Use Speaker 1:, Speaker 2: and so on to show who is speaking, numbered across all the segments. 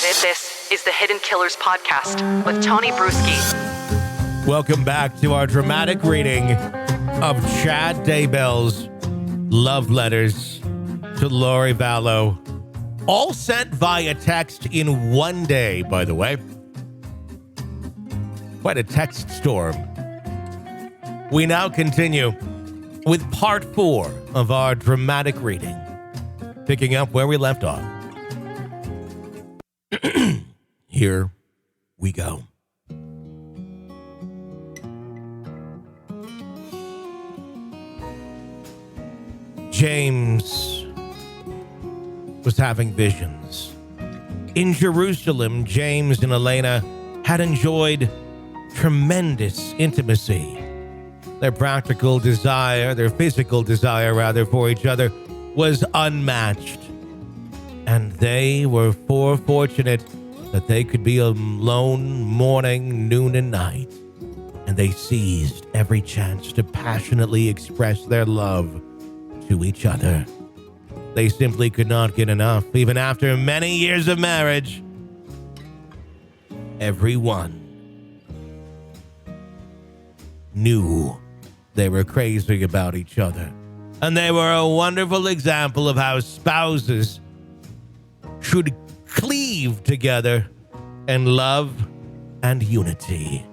Speaker 1: This is the Hidden Killers Podcast with Tony Bruschi.
Speaker 2: Welcome back to our dramatic reading of Chad Daybell's Love Letters to Lori Vallow. All sent via text in one day, by the way. Quite a text storm. We now continue with part 4 of our dramatic reading, picking up where we left off. Here we go. James was having visions. In Jerusalem, James and Elana had enjoyed tremendous intimacy. Their physical desire for each other was unmatched. And they were fortunate that they could be alone morning, noon, and night. And they seized every chance to passionately express their love to each other. They simply could not get enough, even after many years of marriage. Everyone knew they were crazy about each other. And they were a wonderful example of how spouses should cleave together in love and unity.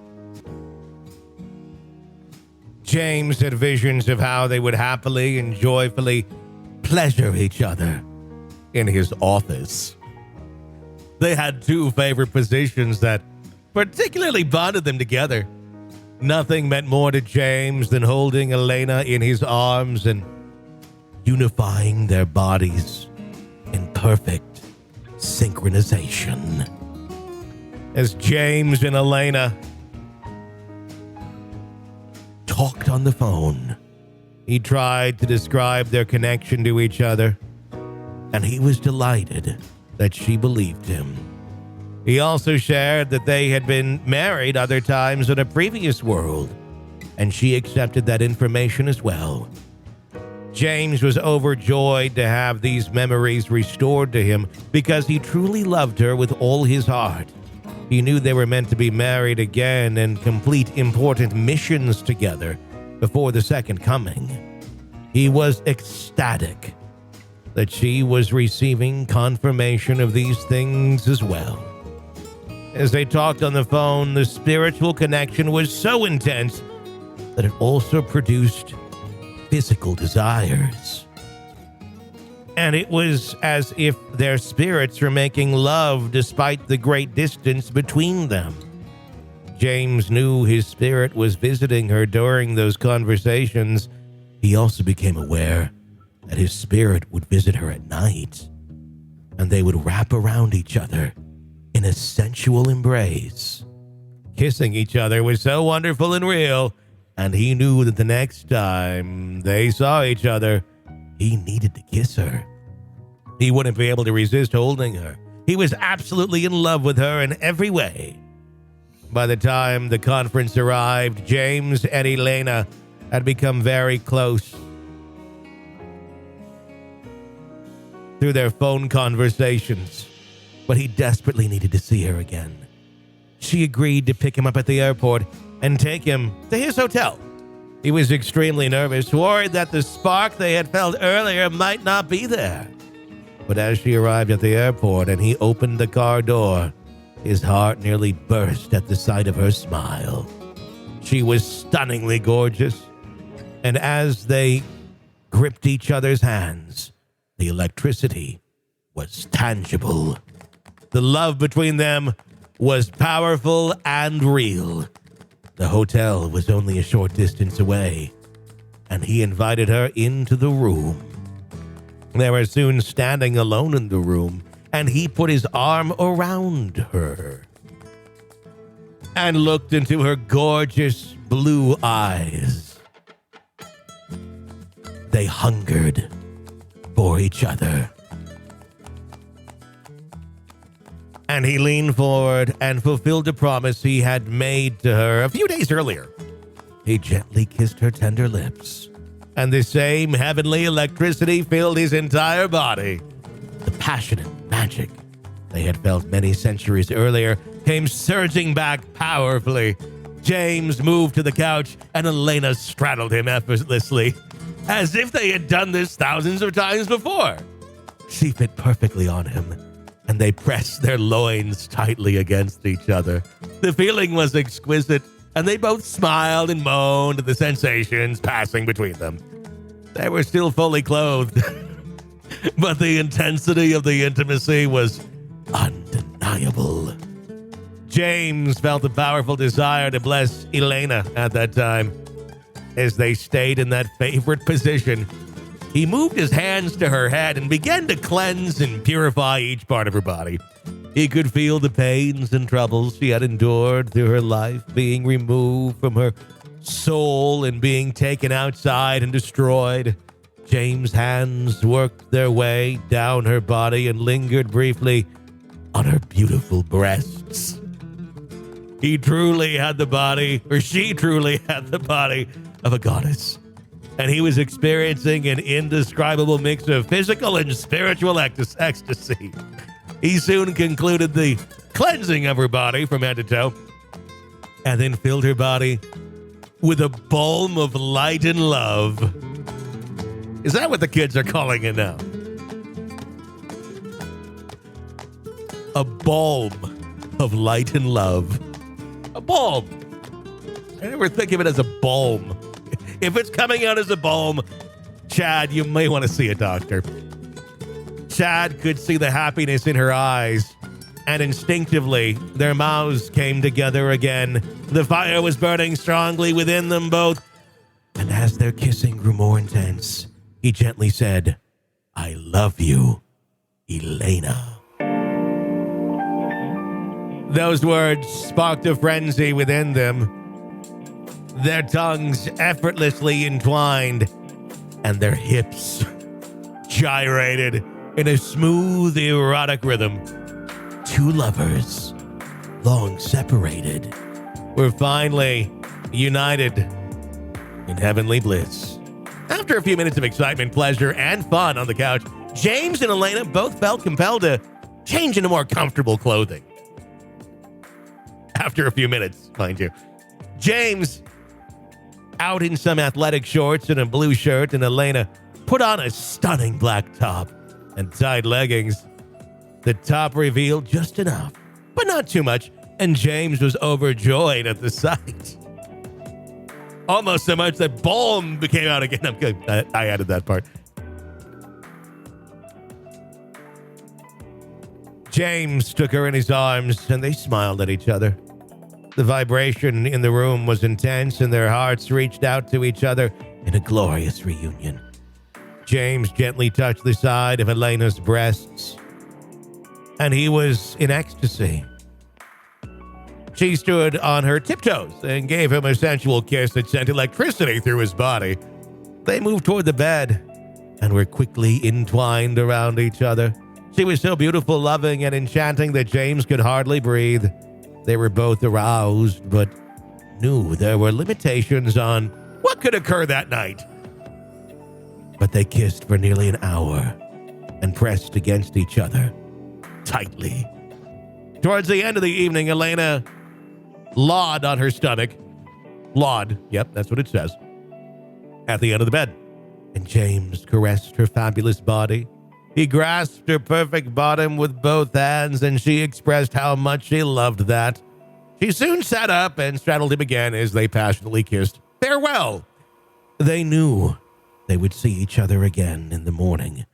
Speaker 2: James had visions of how they would happily and joyfully pleasure each other in his office. They had two favorite positions that particularly bonded them together. Nothing meant more to James than holding Elana in his arms and unifying their bodies in perfect synchronization. As James and Elana talked on the phone, he tried to describe their connection to each other, and he was delighted that she believed him. He also shared that they had been married other times in a previous world, and she accepted that information as well. James was overjoyed to have these memories restored to him because he truly loved her with all his heart. He knew they were meant to be married again and complete important missions together before the second coming. He was ecstatic that she was receiving confirmation of these things as well. As they talked on the phone, the spiritual connection was so intense that it also produced physical desires. And it was as if their spirits were making love despite the great distance between them. James knew his spirit was visiting her during those conversations. He also became aware that his spirit would visit her at night, and they would wrap around each other in a sensual embrace. Kissing each other was so wonderful and real, and he knew that the next time they saw each other, he needed to kiss her. He wouldn't be able to resist holding her. He was absolutely in love with her in every way. By the time the conference arrived, James and Elana had become very close through their phone conversations, but he desperately needed to see her again. She agreed to pick him up at the airport and take him to his hotel. He was extremely nervous, worried that the spark they had felt earlier might not be there. But as she arrived at the airport and he opened the car door, his heart nearly burst at the sight of her smile. She was stunningly gorgeous, and as they gripped each other's hands, the electricity was tangible. The love between them was powerful and real. The hotel was only a short distance away, and he invited her into the room. They were soon standing alone in the room, and he put his arm around her and looked into her gorgeous blue eyes. They hungered for each other. And he leaned forward and fulfilled a promise he had made to her a few days earlier. He gently kissed her tender lips, and the same heavenly electricity filled his entire body. The passionate magic they had felt many centuries earlier came surging back powerfully. James moved to the couch, and Elana straddled him effortlessly, as if they had done this thousands of times before. She fit perfectly on him, and they pressed their loins tightly against each other. The feeling was exquisite, and they both smiled and moaned at the sensations passing between them. They were still fully clothed, but the intensity of the intimacy was undeniable. James felt a powerful desire to bless Elana at that time. As they stayed in that favorite position, he moved his hands to her head and began to cleanse and purify each part of her body. He could feel the pains and troubles she had endured through her life being removed from her soul and being taken outside and destroyed. James' hands worked their way down her body and lingered briefly on her beautiful breasts. He truly had the body, or she truly had the body of a goddess. And he was experiencing an indescribable mix of physical and spiritual ecstasy. He soon concluded the cleansing of her body from head to toe, and then filled her body with a balm of light and love. Is that what the kids are calling it now? A balm of light and love. A balm. I never think of it as a balm. If it's coming out as a balm, Chad, you may want to see a doctor. Chad could see the happiness in her eyes, and instinctively, their mouths came together again. The fire was burning strongly within them both, and as their kissing grew more intense, he gently said, "I love you, Elana." Those words sparked a frenzy within them. Their tongues effortlessly entwined, and their hips gyrated in a smooth, erotic rhythm. Two lovers, long separated, were finally united in heavenly bliss. After a few minutes of excitement, pleasure, and fun on the couch, James and Elana both felt compelled to change into more comfortable clothing. After a few minutes, mind you. James out in some athletic shorts and a blue shirt, and Elana put on a stunning black top and tight leggings. The top revealed just enough, but not too much, and James was overjoyed at the sight. Almost so much that balm became out again. I'm good. I added that part. James took her in his arms, and they smiled at each other. The vibration in the room was intense, and their hearts reached out to each other in a glorious reunion. James gently touched the side of Elena's breasts, and he was in ecstasy. She stood on her tiptoes and gave him a sensual kiss that sent electricity through his body. They moved toward the bed and were quickly entwined around each other. She was so beautiful, loving, and enchanting that James could hardly breathe. They were both aroused, but knew there were limitations on what could occur that night. But they kissed for nearly an hour and pressed against each other tightly. Towards the end of the evening, Elana lawed on her stomach. Lawed, yep, that's what it says. At the end of the bed. And James caressed her fabulous body. He grasped her perfect bottom with both hands, and she expressed how much she loved that. She soon sat up and straddled him again as they passionately kissed farewell. They knew they would see each other again in the morning,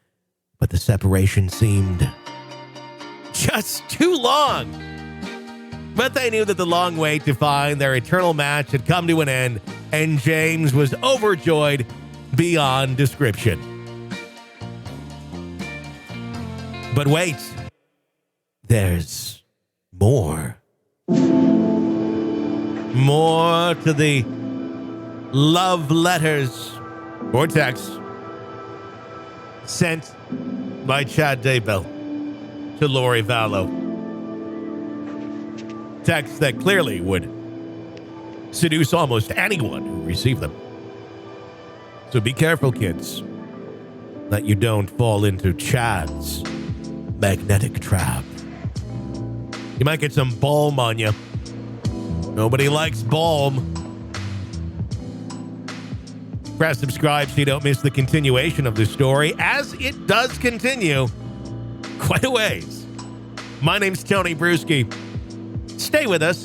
Speaker 2: but the separation seemed just too long. But they knew that the long wait to find their eternal match had come to an end, and James was overjoyed beyond description. But wait, there's more. More to the love letters or texts sent by Chad Daybell to Lori Vallow. Texts that clearly would seduce almost anyone who received them. So be careful, kids, that you don't fall into Chad's magnetic trap. You might get some balm on you. Nobody likes balm. Press subscribe so you don't miss the continuation of the story, as it does continue quite a ways. My name's Tony Bruschi. Stay with us.